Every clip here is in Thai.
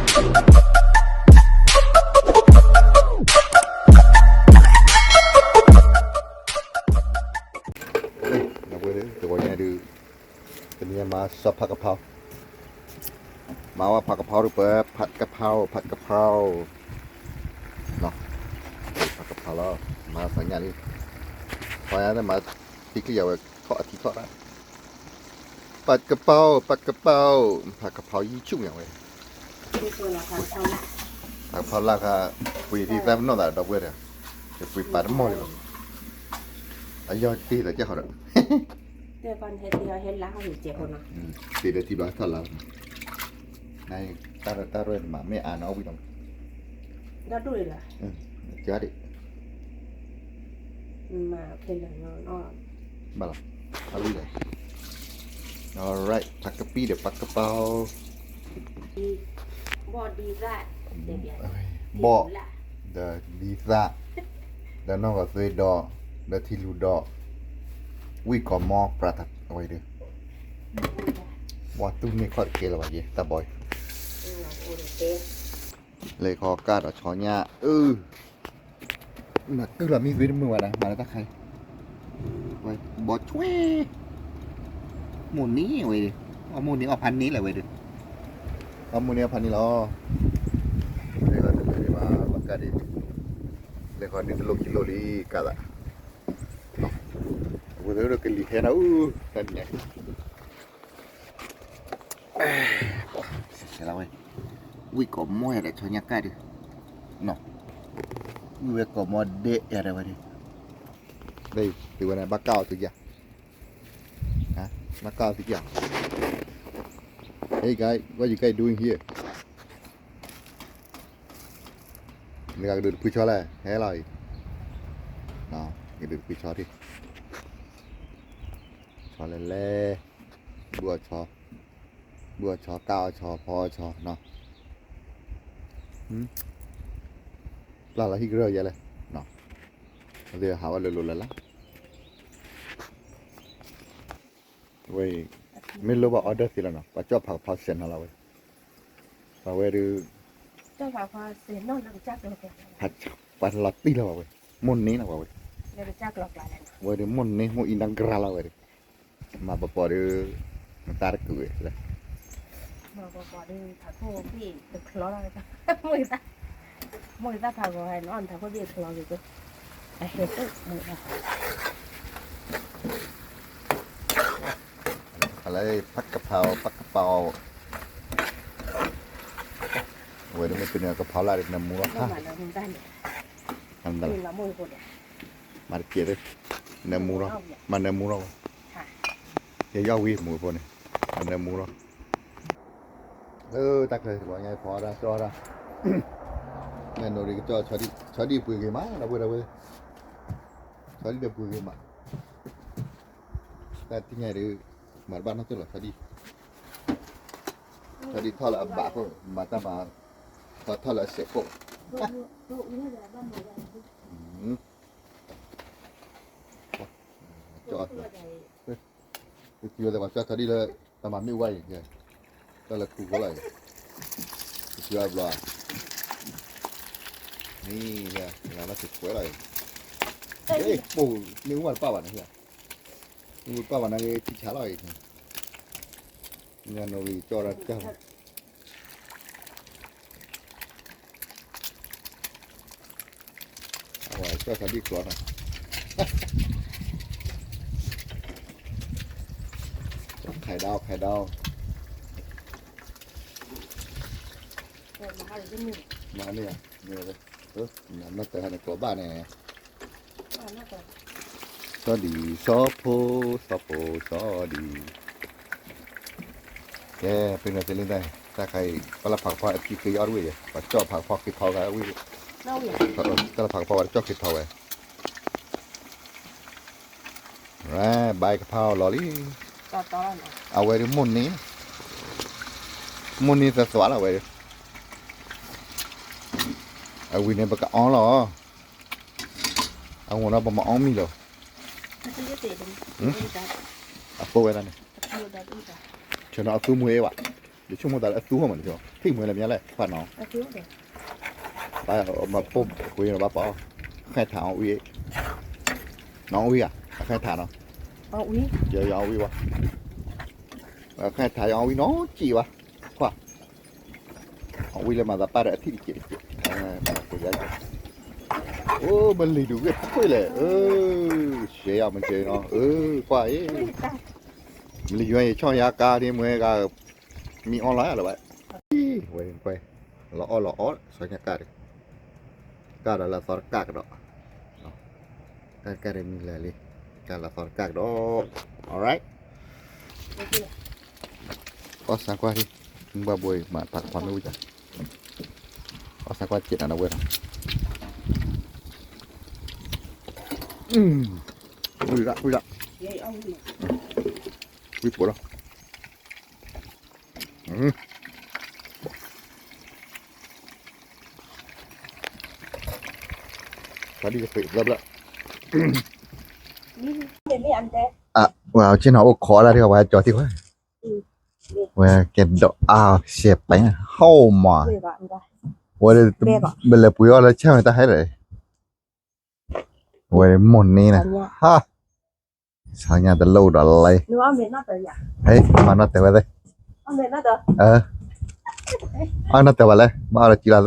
เราไปเลยแต่วันนี้ดูเป็นยังมาสับผักกะเพรามาว่าผักกะเพราหรือเปล่าผัดกะเพราเนาะผัดกะเพราแล้วมาสัญญาณนี้พอแล้วมาที่ก็อย่าไปเคาะที่เคาะนะผัดกะเพราผัดกะเพรายี่ชุ่มอย่างไรผัดกะเพราราคาปุยที่แซ่บน้อยแต่ดอกเบี้ยเนี่ยจะปุยปลาหม้อเลยไอ้ยอดตีแต่เจ้าเขาเนี่ยเดี๋ยวก่อนเฮ็ดเดียวเฮ็ดแล้วเขาอยู่เจ็บคนเนาะตีแต่ที่บ้านทอดแล้วในตาเรื่องมาไม่อ่านเอาไปตรงก็ดูเลยล่ะเจ้าดิมาเป็นอย่างนอนอ้อมาละเอาเลย alright ผักกะปิเดี๋ยวผักกะเพราดีบอดีละเดี๋ยวบอเดี๋ยวดีซ่าเดี๋ยวน้องก็ซื้อดอกเดี๋ยวที่รูดอกวิ่งก่อมอประทัดเอาไว้ดิว่าตุ้มนี่ค่อยเกล้าไปยี่ตาบอยเลยขอกาดเอาช้อนยามาตึ้งละมีวิธีมือวะนะมาแล้วตาใครไว้บอช่วยหมุนนี้ไว้ดิเอาหมุนนี้เอาพันนี้แหละไว้ดิเอาหมุนนี้เอาพันนี้หรอเลยก็เลยมาบักกาดิเลยก็นี่ตลกกิโลดีกาละเนาะวันนี้เราเกลี่ยแค่นั้นกันเนี่ยเสร็จแล้วเว้ยวิ่งก่อมอยอะไรช้อนยากันดิเนาะวิ่งก่อมอเดะอะไรวะดิđây từวันไหนบ้าเก้าสิอย่างฮะบ้าเก้าสิอย่าง Hey guys what you guys doing here นี่ก็ดูผู้ชายเลยเฮ้ยเลยเนาะนี่ดูผู้ชายที่ชอเล่บัวชอเก้าชอพอชอเนาะเราที่เรือเยอะเลยเนาะเดี๋ยวหาว่าลุๆแล้วเว้ยไม่รู้ว่าออเดอร์สิแล้วเนาะป้าเจ้าผักพาเซนอะไรเว้ยป้าเว้ยดูเจ้าฝากพอเสียนอนหลังจักเลยผัดปันลอตตี้แล้วเว้ยมุนนี้นะเว้ยเดี๋ยวจักหลอกหลายเว้ยดูมุนนี้มุนอินดังกราลเว้ยมาปอดูมันตาเกลือเลยมาปอดูถ้าพวกพี่จะคล้ออะไรกันมือตาถ้าก็ให้นอนถ้าพวกพี่คล้ออยู่ก็ไอ้เฮ็ดมือตาอะไรผักกะเพราเว้ยนี่มันเป็นกะเพราลาดน้ำมูร่ะทำได้มาเกี่ยเลยน้ำมูร่ะมันน้ำมูร่ะเดี๋ยวยาวีหมูพวกนี้มันน้ำมูร่ะตักเลยว่าไงพอละจอละเงินโดนก็จอชอดีปุยกี่มาเราเว้ยชอดีเดือปุยกี่มาแต่ที่ไงดูเหมือนบ้านเขาตัวหรอชอดีทอดละบาทก็มาตั้งมาทอดละเสกก็จอดเกี่ยวแต่ว่าจอดชอดีเลยแต่มันไม่ไหวอย่างเงี้ยก็เลยคูก็เลยเชื่อบ่นี่เนี่ยงานน่าสุดสวยเลยเฮ้ยปู่นึกว่าป้าวันนะเฮียนึกว่าป้าวันนะที่ช้าเลยงานโนรีจอร์จ้าเอาไว้เจ้าสันดีกรอนนะไข่ดาวมาเนี่ยเลยน่าจะให้ในตัวบ้านเนี่ยสวัสดีซอโพสวัสดีแกเป็นอะไรเล่นได้ถ้าใครก็รับผักพอไอ้ที่เคยยอดวิ่งปัจจุบันผักพอคิดเท่ากันวิ่งถ้ารับผักพอวันจ่อคิดเท่ากันใบกะเพราลอลี่เอาไว้ดูมุนนี้จะสวยเอาไว้เอาวินเนี่ยปากกาอ๋อเหรอเอาหัวเราบอกมาอ๋อมีเหรอเอาโป้ไว้นั่นเนี่ยเชิญเอาตู้มือเอวะ 이 친구들 뚜어만 줘. 티 뭐라 미안해. 파노. ก็คือเดี๋ยว 봐, 뽀 보이는 봐봐. khai thảo uy. Nó uy à? Khai thảo nó. เอาอุ้ย Giờ giờ uy quá. Khai thảo uy nó chi quá. Khoa. Uy là mà đã ba đã thích chị. Của giá. Ô, mình lì đủ cái thôi lệ. Sẽ à mình chơi nó. Khoa ấy. Lì ngay cho nhà ca đi mới ca mi online là vậy. Quay. Lõ sao nhà ca đi. Ca đó là sao ca đó. Ca đây mình là đi. Ca là sao ca đó. Alright. Có sang qua đi. Chúng ba buổi mà tặng khoản nuôi ra. Có sang qua chuyện là nó quên. Ui đã. เดี๋ยวเอาอุ้ย Ui bố đâu. Phải đi cái lắm đó. นี่เป็นไม่อันเด้ Wow, trên họ khó ra thì họ phải cho thì quá. Wow, cái độ xếp bánh hậu mà. เลยว่าอันใด Wow, bây giờ bùi là chắc người ta thấy rồi. Wow, mồn này nè. อันเนี้ย Ha. Sao nhà ta lâu đó lại. หนูเอาเม็ดน่าเตยอ่ะ Hey, mà nó tới vào đây. เอาเม็ดน่าเตย Nó tới vào đây. Mà là chỉ là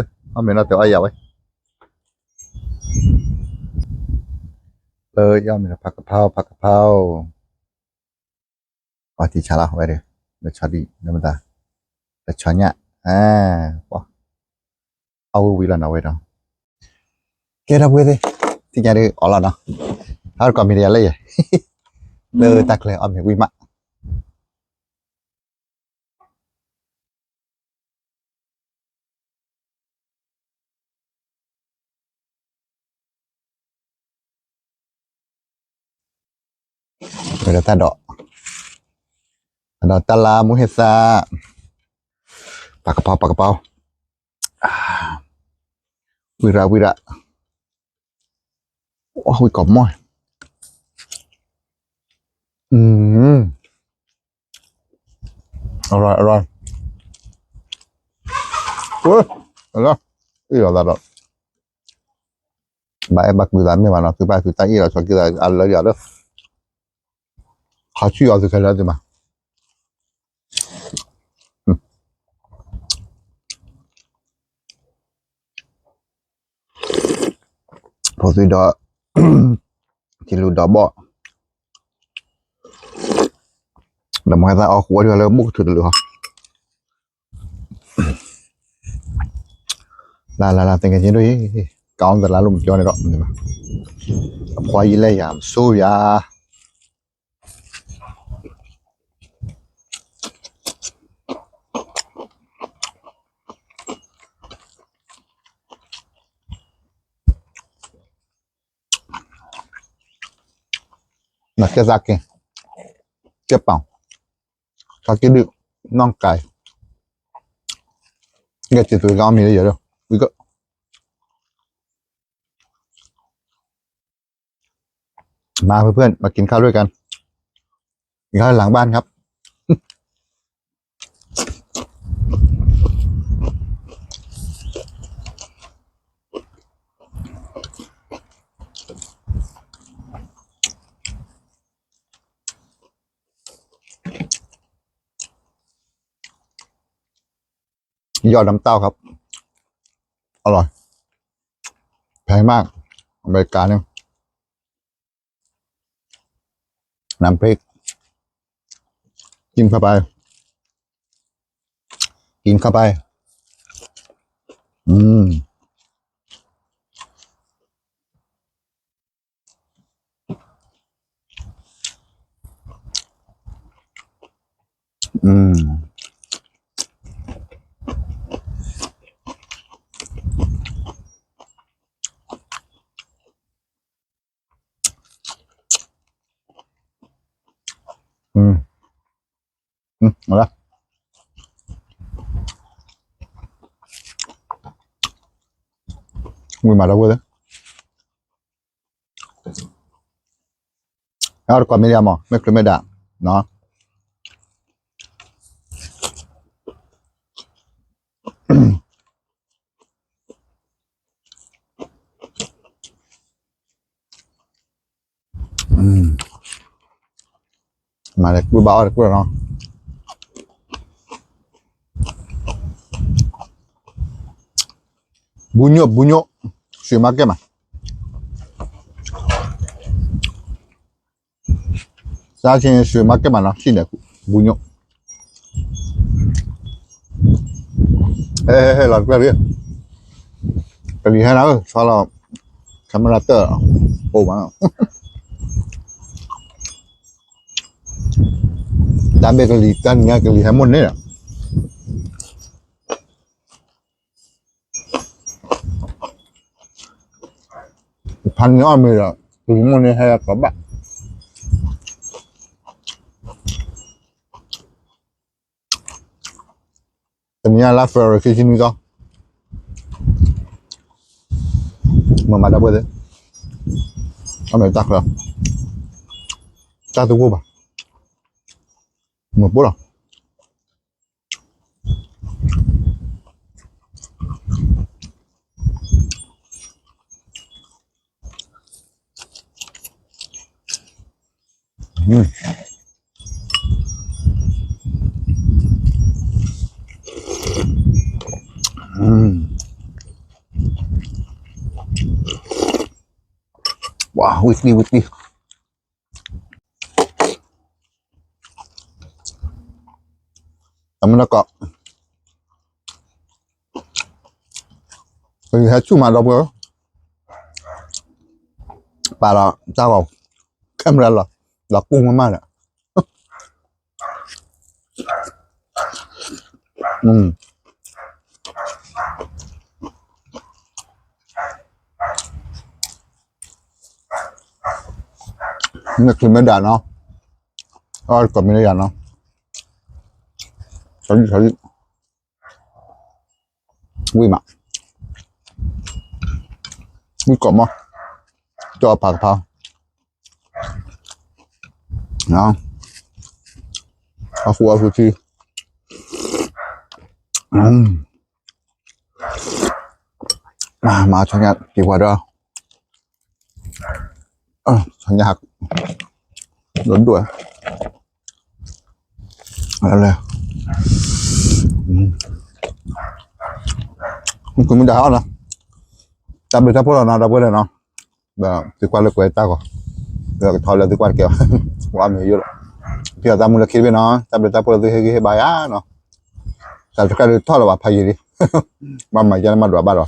mình nó tới ai vậy? Do mình làผักกะเพราthì chả là vậy đi. Để cho đi, để mình ta. Để cho nhá. Wow. Vì là nào vậy đó. Cái đó đi. Thì nhà đi ở là nó. Thôi còn mình đi lấy vậy. Tắc lên mình quy mặt. Rồi ta đọ. Đọ ta la mu hết sa.ผักกะเพรา quy ra. Ôi cọp môi. Rồi. Ui, rồi. Ý là bà em bạc 13 nhưng mà nó thứ ba thứ tay là cho kia là ăn lấy đó. Khó chịu từ cái đó mà. Thôi thì đó thì lúc đó bỏ đầm hai ra ở cuối rồi là bút thử được không là tình cái gì đấy con là lùm cho này đó khoai lấy giảm soya là cái da cái bỏng cái được non cài cái chỉ từ gom mình vậy đâu quý cỡมาเพื่อนๆมากินข้าวด้วยกันกินข้าวหลังบ้านครับยอดน้ำเต้าครับอร่อยแพงมากอเมริกาเนี่ยน้ำพริกกินเข้าไปมาละมาแล้วเว้ยAhora comiamo, me da, no? mà lại cứ bảo là cứ là nó bunyo suy mắc cái mà giá trên suy mắc cái mà nó xin được bunyo ê là cái gì hay nào sao là camera tơ ồ mà đam mê cái gì tan nghe cái gì hay muốn đấy à pan nhỏ mày là cái muốn này hay là các bạn tanya la fer cái gì nữa mà đã bữa đấy ông ấy tắc rồi tắc tôi bà một bữa rồi wow whiskey tầm nó có thì hết chú mà đâu rồi bà là sao không camera là cung mà nè nhưng mà mới đàn nó còn mới đàn nó sorry vui mà vui cọm không cho bà thao đó phu chi mà cho nhạc kỳ quả đó cho nhạc lớn đuổi đây cũng đã hết rồi tạm biệt các bạn nào đã nó và từ qua lực của ta có được thôi là từ qua kiểu qua mình yêu thì ta muốn là khi bên nó tạm biệt các bạn từ cái bài á nó sao cho cái thôi là bà phải gì đi mà mày cho nó đùa bà rồi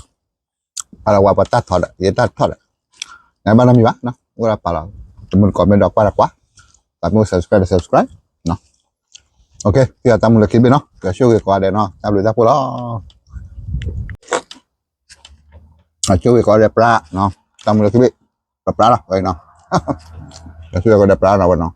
bà là qua bà tắt thôi đấy tắt thôi đấy ngày ba năm gì bác nó gọi là bà là mình còn bên đó qua là quá bạn muốn subscribe nó ok thì ta muốn là khi bên nó cái show cái qua để nó tạm biệt các bạn đó chú có đẹp ra nó xong rồi cái biết đẹp ra đâu vậy nó cái chú có đẹp ra đâu vậy nó